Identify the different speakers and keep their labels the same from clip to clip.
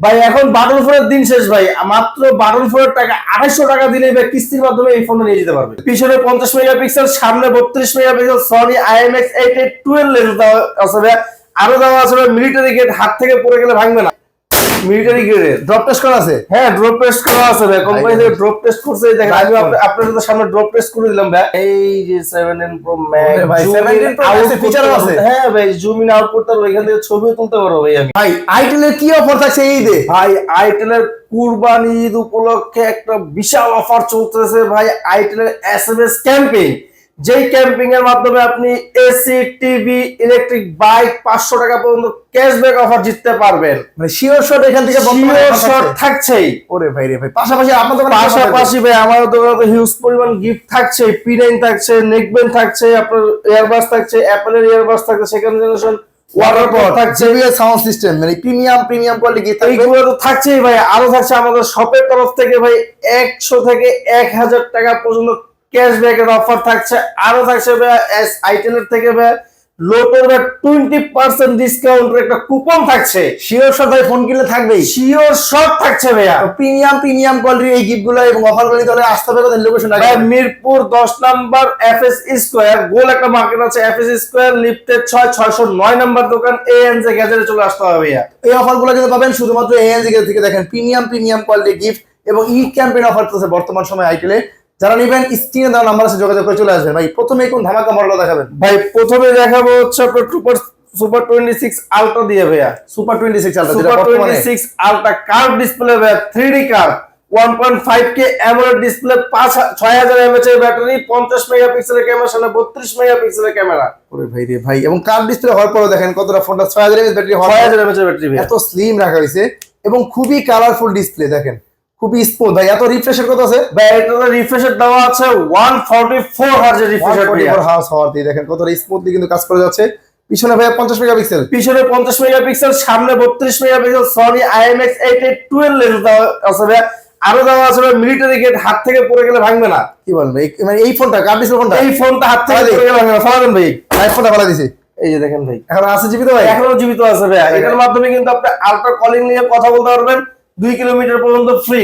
Speaker 1: ভাই এখন বাটন ফোনের দিন শেষ ভাই, মাত্র বাটন ফোনের টাকা 250 টাকা দিলে ভাই কিস্তির মাধ্যমে এই ফোনটা নিয়ে যেতে পারবে। পিছনে 50 মেগাপিক্সেল, সামনে 32 মেগাপিক্সেল সনি IMX 882 লেন্স দেওয়া আছে ভাই। আরো দেওয়া আছে মিলিটারি গেট, হাত থেকে পড়ে গেলে ভাঙবে না। মিলিটারি গ্রেডের
Speaker 2: ড্রপ টেস্ট করা আছে।
Speaker 1: হ্যাঁ, ড্রপ টেস্ট করা আছে ভাই, কোম্পানি থেকে ড্রপ টেস্ট করছে। দেখেন আমি আপনাদের সাথে সামনে ড্রপ টেস্ট করে দিলাম ভাই। এই যে 7N Pro Max
Speaker 2: ভাই 7N Pro Max ফিচার আছে।
Speaker 1: হ্যাঁ ভাই, জুম ইন আউট করতে পারবো, এখান থেকে ছবিও তুলতে পারবো ভাই। আমি
Speaker 2: ভাই আইটেল এর কি অফার থাকছে এই ঈদে?
Speaker 1: ভাই আইটেল এর কুরবানি ঈদ উপলক্ষে একটা বিশাল অফার চলতেছে ভাই। আইটেল এর SMS ক্যাম্পেইন, যেই ক্যাম্পিং এর মাধ্যমে আপনি এসি, টিভি, ইলেকট্রিক বাইক 500 টাকা পর্যন্ত ক্যাশব্যাক অফার জিততে পারবেন।
Speaker 2: মানে শিওর শট এখান থেকে
Speaker 1: শিওর শট থাকছেই।
Speaker 2: ওরে ভাই রে ভাই, পাশাপাশি আপনার দোকানে
Speaker 1: পাশাপাশি ভাই আমাদের দোকানে হিউজ পরিমাণ গিফট থাকছে। P9 থাকছে, নেকব্যান্ড থাকছে, আপনার ইয়ারবাডস থাকছে, অ্যাপলের ইয়ারবাডস থাকছে, সেকেন্ড জেনারেশন ওয়াটারপ্রুফ থাকছে,
Speaker 2: JBL সাউন্ড সিস্টেম, মানে প্রিমিয়াম কোয়ালিটি গিফট থাকবে।
Speaker 1: এইগুলো তো থাকছেই ভাই। আরো থাকছে আমাদের শপের তরফ থেকে ভাই 100 থেকে 1000 টাকা পর্যন্ত ক্যাশব্যাকের অফার থাকছে। আরো থাকছে ভাই আইটেলের থেকে ভাই লোটোর 20% ডিসকাউন্টের একটা কুপন থাকছে।
Speaker 2: শিওর শট ভাই ফোন কিনলে থাকবেই,
Speaker 1: শিওর শট থাকছে ভাইয়া।
Speaker 2: প্রিমিয়াম কোয়ালিটির এই গিফটগুলো এবং অফারগুলো তাহলে আসতে হবে কোথায়? লোকেশন
Speaker 1: ভাই মিরপুর 10 নাম্বার FS স্কয়ার, গোল একটা মার্কেট আছে FS স্কয়ার, লিফটেড 609 নাম্বার দোকান ANZ গ্যাজেটে চলে আসতে হবে ভাইয়া।
Speaker 2: এই অফারগুলো কিন্তু পাবেন শুধুমাত্র ANZ থেকে। দেখেন প্রিমিয়াম কোয়ালিটি গিফট এবং ঈদ ক্যাম্পেইন অফার চলছে বর্তমান সময় আইটেলে। যারা নেবেন স্ক্রিনে দেওয়া নাম্বার আছে, যোগাযোগ করে চলে আসবেন। ভাই প্রথমে কোন ধামাকা মডেল দেখাবেন?
Speaker 1: ভাই প্রথমে দেখাবো হচ্ছে আপনার সুপার 26 আলট্রা দিয়ে ভাইয়া।
Speaker 2: সুপার 26 আলট্রা, যেটা
Speaker 1: সুপার
Speaker 2: বর্তমানে
Speaker 1: 26 আলট্রা কার্ভ ডিসপ্লে ভাইয়া, 3D curve, 1.5K AMOLED display, 6000 mAh এর ব্যাটারি, 50 মেগাপিক্সেলের ক্যামেরা, সামনে 32 মেগাপিক্সেলের ক্যামেরা।
Speaker 2: ওরে ভাই রে ভাই, এবং কার্ভ ডিসপ্লে হওয়ার পরও দেখেন কতটা ফোনটা 6000 mAh ব্যাটারি,
Speaker 1: 6000 mAh এর ব্যাটারি ভাইয়া।
Speaker 2: এত স্লিম রাখা হয়েছে এবং খুবই কালারফুল ডিসপ্লে। দেখেন খুবই স্মুথ। ভাই এত রিফ্রেশের কত আছে?
Speaker 1: ভাই এটাতে রিফ্রেশার দেওয়া আছে 144 হার্জ এর রিফ্রেশার ভাইয়া।
Speaker 2: 144 হার্জ হওয়ার দিয়ে দেখেন কতটা স্মুথলি কিন্তু কাজ করে যাচ্ছে। পিছনে ভাই 50 মেগাপিক্সেল,
Speaker 1: পিছনে 50 মেগাপিক্সেল, সামনে 32 মেগাপিক্সেল সনি IMX 882 লেন্স দেওয়া আছে ভাইয়া। আরো দেওয়া আছে মিলিটারি গেট, হাত থেকে পড়ে গেলে ভাঙবে না।
Speaker 2: কি বলেন ভাই? মানে এই ফোনটা কার্ভ ডিসপ্লে ফোনটা,
Speaker 1: এই ফোনটা হাত থেকে পড়ে গেলে ভাঙবে না। ফালাবেন ভাই,
Speaker 2: লাইভ ফোনটা ফেলা দিছি।
Speaker 1: এই যে দেখেন ভাই,
Speaker 2: এখন আছে জীবিত ভাই,
Speaker 1: এখনো জীবিত আছে ভাইয়া। এটার মাধ্যমে কিন্তু আপনি আলট্রা কলিং নিয়ে কথা বলতে পারবেন 2 কিলোমিটার পর্যন্ত ফ্রি।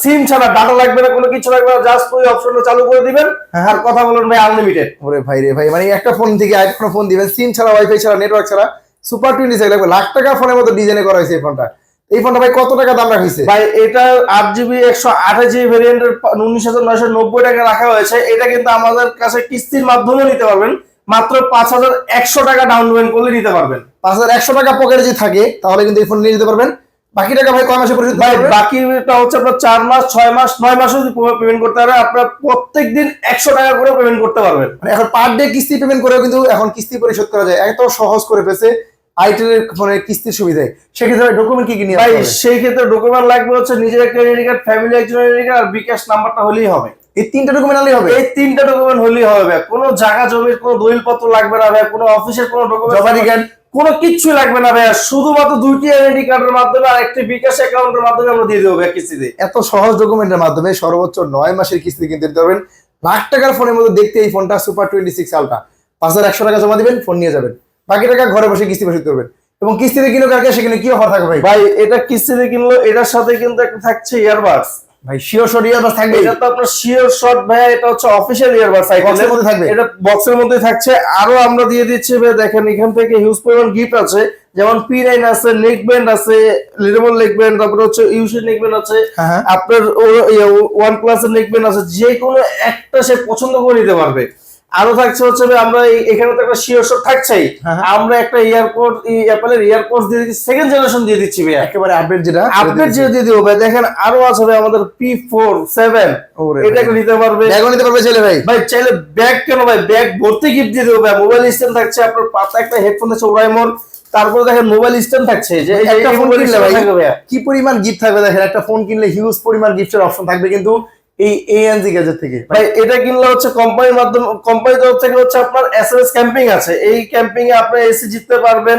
Speaker 1: সিম ছাড়া, ডাটা লাগবে না, কোনো কিছু লাগবে না, জাস্ট ওই অপশনটা চালু করে দিবেন আর কথা বলবেন ভাই আনলিমিটেড।
Speaker 2: ওরে ভাই রে ভাই, মানে একটা ফোন থেকে আরেকটা ফোন দিবেন, সিম ছাড়া, ওয়াইফাই ছাড়া, নেটওয়ার্ক ছাড়া। সুপার 26 লাগবে, লাখ টাকা ফোনের মতো ডিজাইনে করা হয়েছে এই ফোনটা। এই ফোনটা ভাই কত টাকা দাম রাখা হয়েছে?
Speaker 1: ভাই এটা 8GB 128GB ভেরিয়েন্টের 19,990 টাকা রাখা হয়েছে। এটা কিন্তু আমাদের কাছে কিস্তির মাধ্যমে নিতে পারবেন, মাত্র 5100 টাকা ডাউন পেমেন্ট করলে নিতে পারবেন।
Speaker 2: 5100 টাকা পকেটে যদি থাকে তাহলে কিন্তু এই ফোন নিয়ে যেতে পারবেন। বাকি টাকা ভাই কয় মাসে পরিশোধ
Speaker 1: ভাই
Speaker 2: করবেন?
Speaker 1: বাকিটা হচ্ছে আপনার 4 মাস, 6 মাস, 9 মাসও যদি পেমেন্ট করতে পারেন, আপনার প্রত্যেকদিন 100 টাকা করে পেমেন্ট করতে পারবেন।
Speaker 2: মানে এখন পার ডে কিস্তি পেমেন্ট করেও কিন্তু এখন কিস্তি পরিশোধ করা যায়, এত সহজ করে ফেলেছে আইটেলের ফোনের কিস্তির সুবিধায়। সেক্ষেত্রে ডকুমেন্ট কি কি নিয়ে
Speaker 1: ভাই
Speaker 2: আসতে হবে?
Speaker 1: সেই ক্ষেত্রে ডকুমেন্ট লাগবে হচ্ছে নিজের একটা আইডি কার্ড, ফ্যামিলি একজন আইডি কার্ড আর বিকাশ নাম্বারটা হলেই হবে।
Speaker 2: এই তিনটা ডকুমেন্ট আনলেই হবে?
Speaker 1: এই তিনটা ডকুমেন্ট হলেই হবে ভাই। কোনো জায়গা জমির কোনো দলিলপত্র লাগবে না ভাই, কোনো অফিসের কোনো ডকুমেন্ট,
Speaker 2: জবানি কার্ড,
Speaker 1: কোনো কিচ্ছু লাগবে না ভাই। শুধুমাত্র 2টি আইডি কার্ডের মাধ্যমে আর একটি বিকাশ অ্যাকাউন্টের মাধ্যমে আমরা দিয়ে দেবো ভাই কিস্তিতে।
Speaker 2: এত সহজ ডকুমেন্টের মাধ্যমে সর্বোচ্চ 9 মাসের কিস্তি কিনতে দিতে পারবেন। লাখ টাকার ফোনের মধ্যে দেখতে এই ফোনটা সুপার 26 আলট্রা। 5100 টাকা জমা দিবেন, ফোন নিয়ে যাবেন, বাকি টাকা ঘরে বসে কিস্তি পরিশোধ করবেন। এবং কিস্তিতে কিনো কারকে সেখানে কি অফার থাকবে ভাই?
Speaker 1: ভাই এটা কিস্তিতে কিনলো, এটার সাথে কিন্তু একটা থাকছে ইয়ারবাডস।
Speaker 2: ভাই শিওর শট ইয়ারবাডস থাকবে?
Speaker 1: এটা তো আপনার শিওর শট ভাই, এটা হচ্ছে অফিশিয়াল ইয়ারবাডস
Speaker 2: বক্সের মধ্যে থাকবে,
Speaker 1: এটা বক্সের মধ্যে থাকছে। আরো আমরা দিয়ে দিচ্ছি ভাই, দেখেন এখান থেকে হিউজ পরিমাণ গিফট আছে, যেমন P9 আছে, নেকব্যান্ড আছে, লিডেবল নেকব্যান্ড, তারপরে হচ্ছে ইউসি নেকব্যান্ড আছে, আপনার OnePlus এর নেকব্যান্ড আছে, যে কোনো একটা সে পছন্দ করে নিতে পারবে। আরো থাকছে হচ্ছে আমরা এখানে তো একটা শিওর শট থাকছেই, আমরা একটা এয়ারপোর্ট অ্যাপলের এয়ারপোর্টস দিয়ে দিচ্ছি, সেকেন্ড জেনারেশন দিয়ে দিচ্ছি ভাই,
Speaker 2: একেবারে আপডেট যেটা
Speaker 1: দিয়ে দিব ভাই। দেখেন আরো আছে ভাই আমাদের P4 7, এটাকে নিতে পারবে,
Speaker 2: ব্যাগও নিতে পারবে চাইলে ভাই।
Speaker 1: ভাই চাইলে ব্যাগ কেন ভাই, ব্যাগ ভর্তি গিফট দিয়ে দেবো ভাই। মোবাইল স্ট্যান্ড থাকছে, আপনার পাতা একটা হেডফোন আছে ওরাইমন, তারপরে দেখেন মোবাইল স্ট্যান্ড থাকছে, যে
Speaker 2: একটা ফোন কিনলে ভাই কি পরিমাণ গিফট থাকবে দেখেন। একটা ফোন কিনলে হিউজ পরিমাণ গিফটের অপশন থাকবে কিন্তু এই ANZ গ্যাজেট থেকে।
Speaker 1: ভাই এটা কিনলে হচ্ছে কোম্পানির মাধ্যমে, কোম্পানির তরফ থেকে হচ্ছে আপনার SMS ক্যাম্পিং আছে। এই ক্যাম্পিং এ আপনি এসি জিততে পারবেন,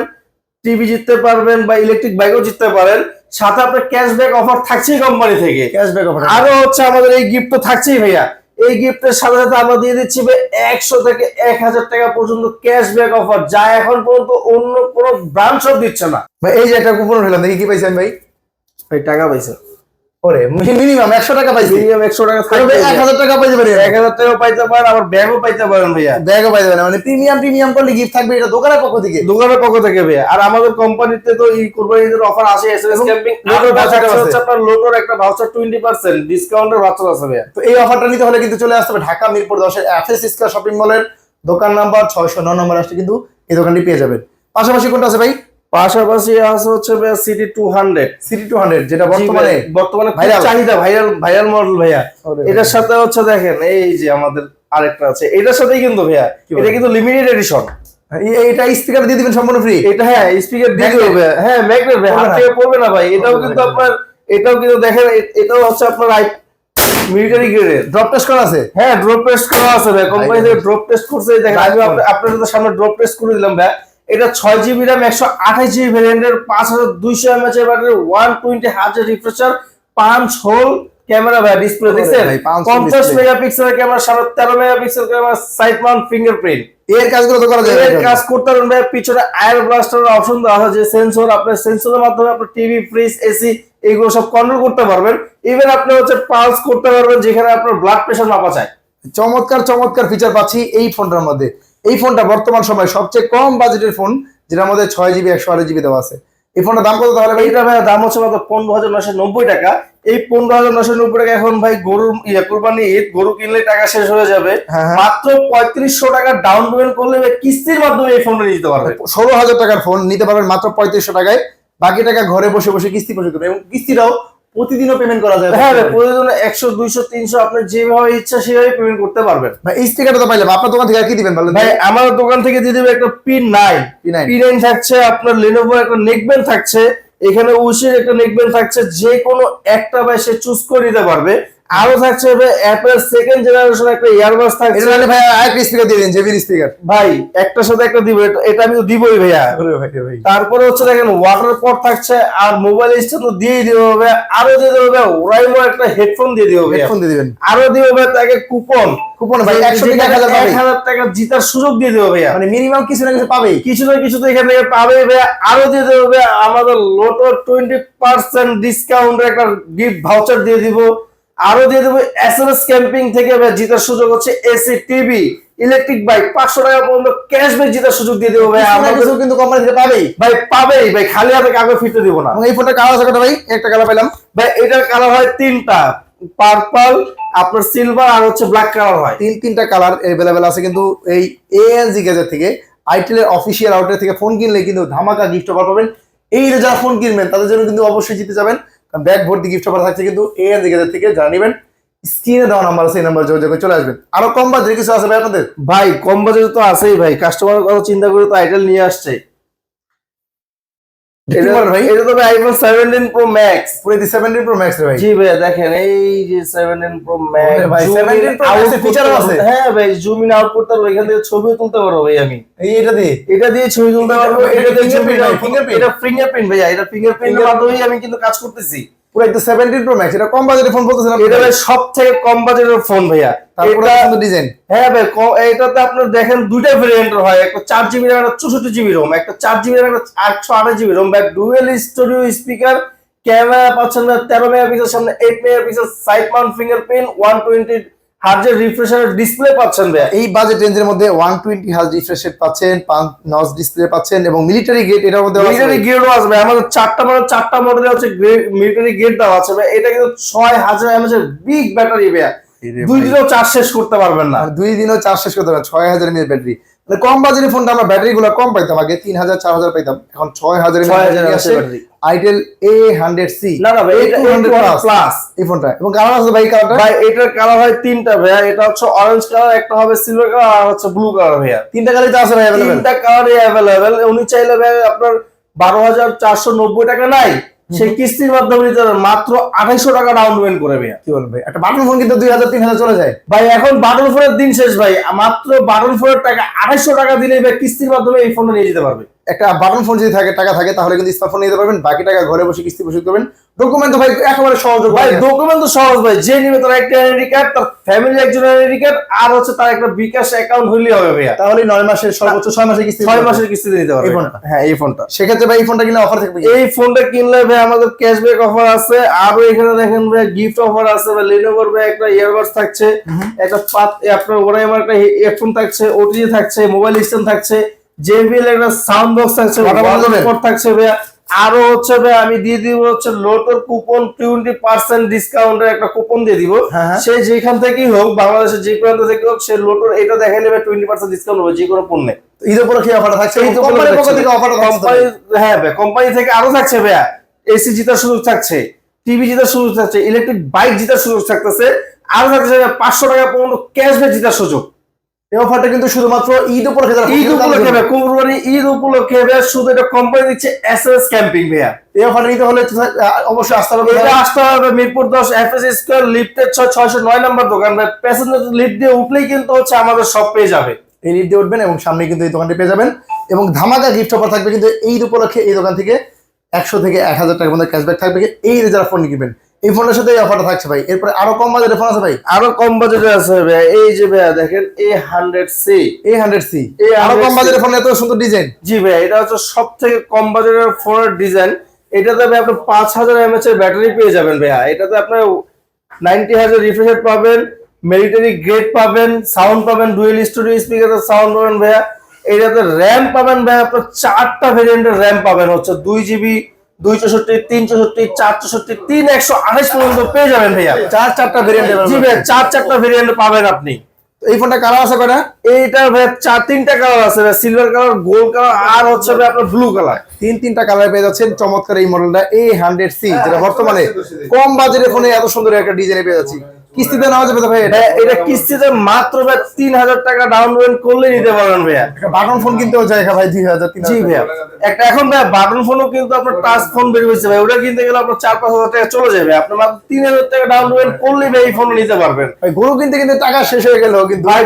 Speaker 1: টিভি জিততে পারবেন বা ইলেকট্রিক বাইকও জিততে পারেন। সাথে আপনার ক্যাশব্যাক অফার থাকছেই কোম্পানি থেকে,
Speaker 2: ক্যাশব্যাক অফার।
Speaker 1: আরো হচ্ছে আমাদের এই গিফট তো থাকছেই ভাইয়া। এই গিফটের সাথে সাথে আমরা দিয়ে দিচ্ছি ভাই 100 থেকে 1000 টাকা পর্যন্ত ক্যাশব্যাক অফার, যা এখন পর্যন্ত অন্য কোনো ব্রাঞ্চ দিচ্ছে না।
Speaker 2: ভাই এই যে একটা কুপন হলাম, দেখি কি পাইছেন ভাই?
Speaker 1: ভাই টাকা পাইছে,
Speaker 2: ওরে মিনিমাম 100 টাকা পাইছি,
Speaker 1: মিনিমাম 100 টাকা
Speaker 2: আরে ভাই 1000 টাকা পাইতে পারি,
Speaker 1: 1000 টাকা পাইতে পারেন, আবার ব্যাগও পাইতে পারেন ভাইয়া।
Speaker 2: ব্যাগও পাইতে পারেন, মানে প্রিমিয়াম করলে গিফট থাকবে, এটা দোকানের পক্ষ থেকে।
Speaker 1: দোকানের পক্ষ থেকে ভাইয়া। আর আমাদের কোম্পানিতে তো এই কুরবানির অফার আসে, এসএমএস ক্যাম্পিং হচ্ছে আপনার লোটোর একটা ভাউচার 20% ডিসকাউন্টের ভাউচার আছে ভাইয়া।
Speaker 2: তো এই অফারটা নিতে হলে কিন্তু চলে আসতে হবে ঢাকা মিরপুর 10 এর এফএস স্কয়ার শপিং মলের দোকান নাম্বার 609 নম্বর আসলে কিন্তু এই দোকানটি পেয়ে যাবেন। পাশাপাশি কোনটা আছে ভাই?
Speaker 1: পাশাপাশি আছে হচ্ছে ভাইয়া সিটি 200,
Speaker 2: যেটা বর্তমানে
Speaker 1: খুব চাহিদা, ভাইরাল মডেল ভাইয়া। এটার সাথে হচ্ছে দেখেন এই যে আমাদের আরেকটা আছে, এটার সাথেই কিন্তু ভাইয়া এটা কিন্তু লিমিটেড এডিশন।
Speaker 2: এটা স্পিকার দিয়ে দিবেন সম্পূর্ণ ফ্রি।
Speaker 1: এটা হ্যাঁ স্পিকার দিয়ে দিবে, হ্যাঁ ম্যাগনেট ভাই, হাত থেকে পড়বে না ভাই। এটাও কিন্তু আপনার, এটাও কিন্তু দেখেন, এটাও হচ্ছে আপনার মিলিটারি গ্রেডের।
Speaker 2: ড্রপ টেস্ট করা আছে?
Speaker 1: হ্যাঁ ড্রপ টেস্ট করা আছে ভাই, কোম্পানি থেকে ড্রপ টেস্ট করছে। দেখেন আমি আপনাদের সামনে ড্রপ টেস্ট করে দিলাম ভাই। এটা 6GB RAM 128GB ভ্যারিয়েন্টের 5200 mAh এর battery, 120 Hz refresher, 5 whole camera ভাই, ডিসপ্লে দেখছেন 50 মেগাপিক্সেলের camera, 13 megapixel camera, side Mount fingerprint.
Speaker 2: এর কাজগুলো তো করা যায়,
Speaker 1: এর কাজ করতে পারবেন ভাই। পিছনে আয়ার ব্লাস্টারের অপশন দেওয়া আছে, যে সেন্সর, আপনার সেন্সরের মাধ্যমে আপনার টিভি, ফ্রিজ, এসি এগুলো সব কন্ট্রোল করতে পারবেন। ইভেন আপনি হচ্ছে পালস করতে পারবেন, যেখানে আপনার ব্লাড প্রেশার মাপা যায়।
Speaker 2: চমৎকার ফিচার পাচ্ছি এই ফোনটার মধ্যে। এই ফোনটা বর্তমান সময়ে সবচেয়ে কম বাজেটের ফোন, যেটার মধ্যে 6GB 128GB দেওয়া আছে। এই ফোনটার দাম কত তাহলে ভাই?
Speaker 1: এটা ভাই দাম হচ্ছে মাত্র 15,990 টাকা। এই 15,990 টাকা এখন ভাই কুরবানি ঈদ, গরু কিনলে টাকা শেষ হয়ে যাবে। মাত্র 3500 টাকা ডাউন পেমেন্ট করলে কিস্তির মাধ্যমে এই ফোনটা নিতে পারবেন।
Speaker 2: 16,000 টাকার ফোন নিতে পারবেন মাত্র 3500 টাকায়। বাকি টাকা ঘরে বসে কিস্তি পরিশোধ করবেন, এবং কিস্তিটাও প্রতিদিনও পেমেন্ট করা যায়।
Speaker 1: হ্যাঁ প্রতিদিন 100, 200, 300 আপনি যেভাবে ইচ্ছা সেভাবে পেমেন্ট করতে পারবেন।
Speaker 2: ভাই এই স্টিকারটা তো পাইলাম, আপনার দোকান থেকে আর কি দিবেন বলেন?
Speaker 1: ভাই আমার দোকান থেকে দিয়ে দিবে একটা P9 থাকছে, আপনার Lenovo একটা নেকব্যান্ড থাকছে, এখানে উশির একটা নেকব্যান্ড থাকছে, যে কোনো একটা ভাই সে চুজ করে নিতে পারবে। আরো থাকছে ভাই অ্যাপেল সেকেন্ড জেনারেশন একটা ইয়ারবাডস থাকছে।
Speaker 2: এটা মানে ভাই আরেকটা স্পিকার দিয়ে দিন, জেবির স্পিকার
Speaker 1: ভাই একটার সাথে একটা দিব, এটা আমি তো দিবই ভাইয়া। তারপরে হচ্ছে দেখেন ওয়াটার পট থাকছে, আর মোবাইল স্ট্যান্ড তো দিয়ে দিব ভাই। আরো দিয়ে দেবো ভাই ওরাইমো একটা হেডফোন দিয়ে দিব ভাই,
Speaker 2: হেডফোন দিয়ে দিবেন।
Speaker 1: আরো দিব ভাই তাকে কুপন
Speaker 2: ভাই 100 থেকে
Speaker 1: 1000 টাকা জিতার সুযোগ দিয়ে দেবো ভাইয়া।
Speaker 2: মানে মিনিমাম কিছু না কিছু পাবে,
Speaker 1: কিছু না কিছু তো এখান থেকে পাবে ভাইয়া। আরো দিয়ে দেবো ভাইয়া আমাদের লোটো 20% ডিসকাউন্টের একটা গিফট ভাউচার দিয়ে দিব। আরো দিয়ে দেবো এসএমএস ক্যাম্পিং থেকে ভাই জিতার সুযোগ হচ্ছে এসি, টিভি, ইলেকট্রিক বাইক 500 টাকা পর্যন্ত ক্যাশব্যাক জিতার সুযোগ দিয়ে দেবো ভাই। আমরা
Speaker 2: কিন্তু কোম্পানি থেকে পাবেই
Speaker 1: ভাই, খালি হাতে কাগজ ফিরতে দিব না।
Speaker 2: এই ফোনটা কালার আছে কত ভাই? একটা কালার পেলাম
Speaker 1: ভাই, এটার কালার হয় 3টা, পার্পল, আপনার সিলভার, আর হচ্ছে ব্ল্যাক কালার হয়।
Speaker 2: তিনটা কালার अवेलेबल আছে। কিন্তু এই এএনজি গ্যাজেট থেকে, আইটেল এর অফিশিয়াল আউটলেট থেকে ফোন কিনলে কিন্তু ধামাকা গিফট অফার পাবেন। এই যে যারা ফোন কিনবেন তাদের জন্য কিন্তু অবশ্যই জিতে যাবেন, কারণ ব্যাগ ভর্তি গিফট অফার থাকছে কিন্তু এএনজি গ্যাজেট থেকে। যারা নেবেন স্ক্রিনে দেওয়া নাম্বার আছে, এই নাম্বার যোগাযোগ করে চলে আসবেন। আরো কম বাজেট কিছু আছে ভাই আপনাদের?
Speaker 1: ভাই কম বাজেট তো আছেই ভাই, কাস্টমারের কথা চিন্তা করে তো আইটেল নিয়ে আসছে। এটা তো ভাই আইফোন 17 প্রো ম্যাক্স,
Speaker 2: পুরো 17 প্রো ম্যাক্স রে ভাই।
Speaker 1: জি ভাই দেখেন এই যে 17 প্রো ম্যাক্স
Speaker 2: ভাই, 17 প্রো ম্যাক্স এর ফিচার আছে।
Speaker 1: হ্যাঁ ভাই জুম ইন আউট করতে পারবো, এখান থেকে ছবিও তুলতে পারবো ভাই। আমি এটা দিয়ে ছবি তুলতে পারবো। এটা দিয়ে ফিঙ্গারপ্রিন্ট, এটা ফিঙ্গারপ্রিন্ট ভাইয়া, এটা ফিঙ্গারপ্রিন্টের মাধ্যমেই আমি কিন্তু কাজ করতেছি।
Speaker 2: পুরো একদম 17 প্রো ম্যাক্স, এটা কম বাজেটের ফোন বলতেছেন আপনি?
Speaker 1: এটা ভাই সবথেকে কম বাজেটের ফোন ভাইয়া।
Speaker 2: তারপরে সুন্দর ডিজাইন।
Speaker 1: হ্যাঁ ভাই এটাতে আপনার দেখেন দুইটা ভেরিয়েন্ট হয়, একটা 4GB RAM, একটা 64GB ROM, একটা 4GB RAM, একটা 828GB ROM ভাই। ডুয়েল স্টুডিও স্পিকার, ক্যামেরা পাচ্ছেন 13 মেগাপিক্সেল, সামনে 8 megapixel, side Mount fingerprint, 120 Hz refresher display পাচ্ছেন ভাই।
Speaker 2: এই বাজেট রেঞ্জের মধ্যে 120 Hz রিফ্রেশ রেট পাচ্ছেন, 5 নচ ডিসপ্লে পাচ্ছেন, এবং মিলিটারি গেট এটার মধ্যে
Speaker 1: মিলিটারি গেটও আছে ভাই। আমাদের চারটা মডেলে হচ্ছে মিলিটারি গেট দেওয়া আছে ভাই। এটা কিন্তু 6000 mAh এর বিগ ব্যাটারি ভাই, 2 দিনও চার্জ শেষ করতে পারবেন না।
Speaker 2: 2 দিনও চার্জ শেষ করতে পারবেন। 6000 mAh ব্যাটারি, মানে কম বাজেটের ফোনটা আমরা ব্যাটারি গুলো কম পাইতাম, আগে 3000 4000 পাইতাম, এখন 6000 ব্যাটারি। আইটেল A100C
Speaker 1: না ভাই, এটা 200 প্লাস
Speaker 2: এই ফোনটা। এবং কালার আছে ভাই, কালারটা
Speaker 1: ভাই এটার কালার হয় 3টা ভাইয়া। এটা হচ্ছে অরেঞ্জ কালার, একটা হবে সিলভার কালার, আর হচ্ছে ব্লু কালার ভাইয়া।
Speaker 2: 3টা কালারই তো আছে ভাই अवेलेबल।
Speaker 1: 3টা কালারই अवेलेबल। উনি চাইলে ভাই আপনার 12,490 টাকা নাই, সেই কিস্তির মাধ্যমে নিতে পারবেন মাত্র 2800 টাকা ডাউন পেমেন্ট করে ভাইয়া।
Speaker 2: কি বলবেন ভাই, একটা বাটন ফোন কিন্তু 2000 3000 চলে যায়
Speaker 1: ভাই। এখন বাটন ফোনের দিন শেষ ভাই, মাত্র বাটন ফোনের টাকা 2800 টাকা দিলেই ভাই কিস্তির মাধ্যমে এই ফোনটা নিয়ে যেতে পারবে।
Speaker 2: একটা বাটন ফোন যদি থাকে, টাকা থাকে, তাহলে কিন্তু স্মার্টফোন নিতে পারবেন। বাকি টাকা ঘরে বসে কিস্তি পরিশোধ করবেন। ডকুমেন্ট তো ভাই একেবারে সহজ
Speaker 1: ভাই, ডকুমেন্ট তো সহজ ভাই, যে নিবে তার একটা আইডেন্টি কার্ড, তার ফ্যামিলি একজন আইডেন্টি কার্ড, আর হচ্ছে তার একটা বিকাশ অ্যাকাউন্ট হইলেই হবে ভাইয়া।
Speaker 2: তাহলে 9 মাসের সর্বোচ্চ 6 মাসের কিস্তি,
Speaker 1: 6 মাসের কিস্তি দিতে পারবে
Speaker 2: এই ফোনটা।
Speaker 1: হ্যাঁ, এই ফোনটা।
Speaker 2: সেক্ষেত্রে ভাই এই ফোনটা কিনলে অফার থাকবে।
Speaker 1: এই ফোনটা কিনলে ভাই আমাদের ক্যাশব্যাক অফার আছে, আরো এখানে দেখেন ভাই গিফট অফার আছে ভাই। Lenovo ভাই একটা ইয়ারবাডস থাকছে, একটা আপনার ওরাইমার একটা হেডফোন থাকছে, ওটিজি থাকছে, মোবাইল স্ট্যান্ড থাকছে, JBL একটা সাউন্ড বক্স থাকছে, ওয়াটারপ্রুফ থাকছে ভাই। আরো হচ্ছে ভাই আমি দিয়ে দিব হচ্ছে লোটোর কুপন 20% ডিসকাউন্টের একটা কুপন দিয়ে দিব। সে যেখান থেকেই হোক, বাংলাদেশের যে প্রান্ত থেকে হোক, সে লোটোর এটা দেখাই নেবে 20% ডিসকাউন্ট হবে যে কোনো পণ্যে।
Speaker 2: ঈদ উপলক্ষে অফার থাকছে, কোম্পানির পক্ষ থেকে অফার থাকছে।
Speaker 1: হ্যাঁ ভাই, কোম্পানি থেকে আরো থাকছে ভাই, এসি জিতার সুযোগ থাকছে, টিভি জিতার সুযোগ থাকছে, ইলেকট্রিক বাইক জিতার সুযোগ থাকতেছে, আরো থাকছে 500 টাকা পর্যন্ত ক্যাশব্যাক জিতার সুযোগ।
Speaker 2: এই অফারটা কিন্তু শুধুমাত্র ঈদ উপলক্ষে,
Speaker 1: ঈদ উপলক্ষে ভাই, কুরবানি ঈদ উপলক্ষে ভাই, শুধু এটা কোম্পানি দিচ্ছে এসএস ক্যাম্পিং ভাইয়া।
Speaker 2: এই অফার নিতে হলে অবশ্যই আসতে হবে।
Speaker 1: এটা আসতে হবে মিরপুর 10 এফএস স্কয়ার লিফটের 609 নম্বর দোকান ভাই। প্যাসেঞ্জার লিফট দিয়ে উঠলেই কিন্তু হচ্ছে আমাদের সব পেয়ে যাবে।
Speaker 2: এই লিফট দিয়ে উঠবেন এবং সামনে কিন্তু এই দোকানটি পেয়ে যাবেন, এবং ধামাকা গিফট অফার থাকবে কিন্তু ঈদ উপলক্ষে। এই দোকান থেকে 100 থেকে 1000 টাকার মধ্যে ক্যাশব্যাক থাকবে এই যারা ফোন কিনবেন। এই ফোনের সাথে এই অফারটা থাকছে ভাই। এরপরে আরো কম বাজেটের ফোন আছে ভাই,
Speaker 1: আরো কম বাজেটে আছে ভাই। এই যে ভাই দেখেন A100C,
Speaker 2: A100C, আরো কম বাজেটের ফোন, এত সুন্দর ডিজাইন।
Speaker 1: জি ভাই, এটা হচ্ছে সব থেকে কম বাজেটের ফোনের ডিজাইন। এটাতে ভাই আপনি 5000 mAh এর ব্যাটারি পেয়ে যাবেন ভাইয়া। এটাতে আপনার 90Hz রিফ্রেশ রেট পাবেন, মিলিটারি গ্রেড পাবেন, সাউন্ড পাবেন, ডুয়েল স্টুডিও স্পিকারের সাউন্ড পাবেন ভাইয়া। এটাতে র্যাম পাবেন ভাই, আপনার 4টা ভেরিয়েন্টের র্যাম পাবেন, হচ্ছে 2GB, 264, 364, 464, 3128 পর্যন্ত পেয়ে যাবেন ভাইয়া।
Speaker 2: 4টা ভেরিয়েন্ট।
Speaker 1: জি ভাই, 4টা ভেরিয়েন্ট পাবেন আপনি।
Speaker 2: এই ফোনটা কালার আছে কয়টা?
Speaker 1: এইটা ভাই 3টা কালার আছে ভাই, সিলভার কালার, গোল্ড কালার, আর হচ্ছে ভাই আপনার ব্লু কালার।
Speaker 2: 3টা কালার পেয়ে যাচ্ছেন। চমৎকার এই মডেলটা A100C, যেটা বর্তমানে কম বাজেটের ফোনে এত সুন্দর একটা ডিজাইনে পেয়ে যাচ্ছি। কিস্তিতে নেওয়া যাবে তো ভাই?
Speaker 1: এটা কিস্তিতে মাত্র ভাই 3000 টাকা ডাউন পেমেন্ট করলে নিতে পারবেন ভাইয়া।
Speaker 2: বাটন ফোন কিনতেও যায় ভাই 2000, 3000।
Speaker 1: জি ভাইয়া, একটা এখন ভাই বাটন ফোনও কিন্তু আপনার টাচ ফোন বের হয়েছে ভাই, ওটা কিনতে গেলে আপনার 4-5 হাজার টাকা চলে যাবে। আপনি মাত্র 3000 টাকা ডাউন পেমেন্ট করলে ভাই এই ফোন নিতে পারবেন।
Speaker 2: ভাই গরু কিনতে কিন্তু টাকা শেষ হয়ে গেল, কিন্তু
Speaker 1: ভাই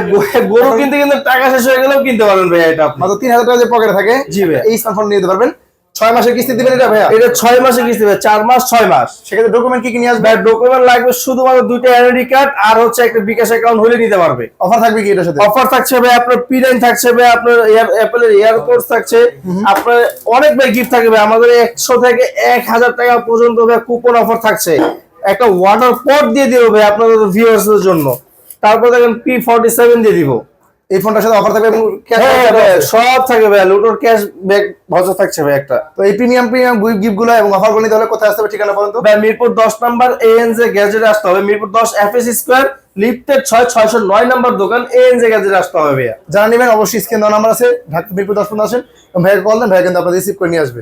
Speaker 1: গরু কিনতে কিন্তু টাকা শেষ হয়ে গেলেও কিনতে পারবেন ভাইয়া এটা আপনি।
Speaker 2: মাত্র 3000 টাকা যে পকেটে থাকে,
Speaker 1: জি ভাইয়া,
Speaker 2: এই স্মার্টফোন নিতে পারবেন। 6 মাসের কিস্তি দিবেন এটা ভাইয়া?
Speaker 1: এটা 6 মাসে কিস্তি ভাই, 4 মাস 6 মাস।
Speaker 2: সেক্ষেত্রে ডকুমেন্ট কি কি নিয়ে আসবে?
Speaker 1: ভাই ডকুমেন্ট লাগবে শুধুমাত্র 2টা আইডেন্টি কার্ড আর হচ্ছে একটা বিকাশ অ্যাকাউন্ট হলে নিতে পারবে।
Speaker 2: অফার থাকবে কি এটার সাথে?
Speaker 1: অফার থাকছে ভাই আপনার P9 থাকছে ভাই, আপনার অ্যাপলের এয়ারপোর্টস থাকছে, আপনার অনেক ভাই গিফট থাকবে ভাই। আমাদের 100 থেকে 1000 টাকা পর্যন্ত ভাই কুপন অফার থাকছে। একটা ওয়াটার পট দিয়ে দিব ভাই আপনাদের ভিউয়ার্সদের জন্য। তারপর দেখেন P47 দিয়ে দিব।
Speaker 2: এই ফোনটার সাথে অফার থাকবে এবং
Speaker 1: সব থাকবে ভাই, লুটোর ক্যাশ ব্যাক ভাউচার থাকছে ভাই একটা।
Speaker 2: তো এই প্রিমিয়াম গিফট গুলো এবং অফার গুলো নিতে হলে কোথায় আসতে হবে, ঠিকানা বলুন তো?
Speaker 1: ভাই মিরপুর 10 নাম্বার ANJ গ্যাজেটে আসতে হবে। মিরপুর 10 এফএস স্কয়ার লিফটের 609 নাম্বার দোকান ANJ গ্যাজেটে আসতে হবে ভাইয়া।
Speaker 2: যারা নেবেন অবশ্যই স্ক্রিন দেওয়া নাম্বার আছে, ঢাকা মিরপুর 10 আসেন এবং ভাইকে কল দেন, ভাই কিন্তু আপনাদের রিসিভ করে নিয়ে আসবে।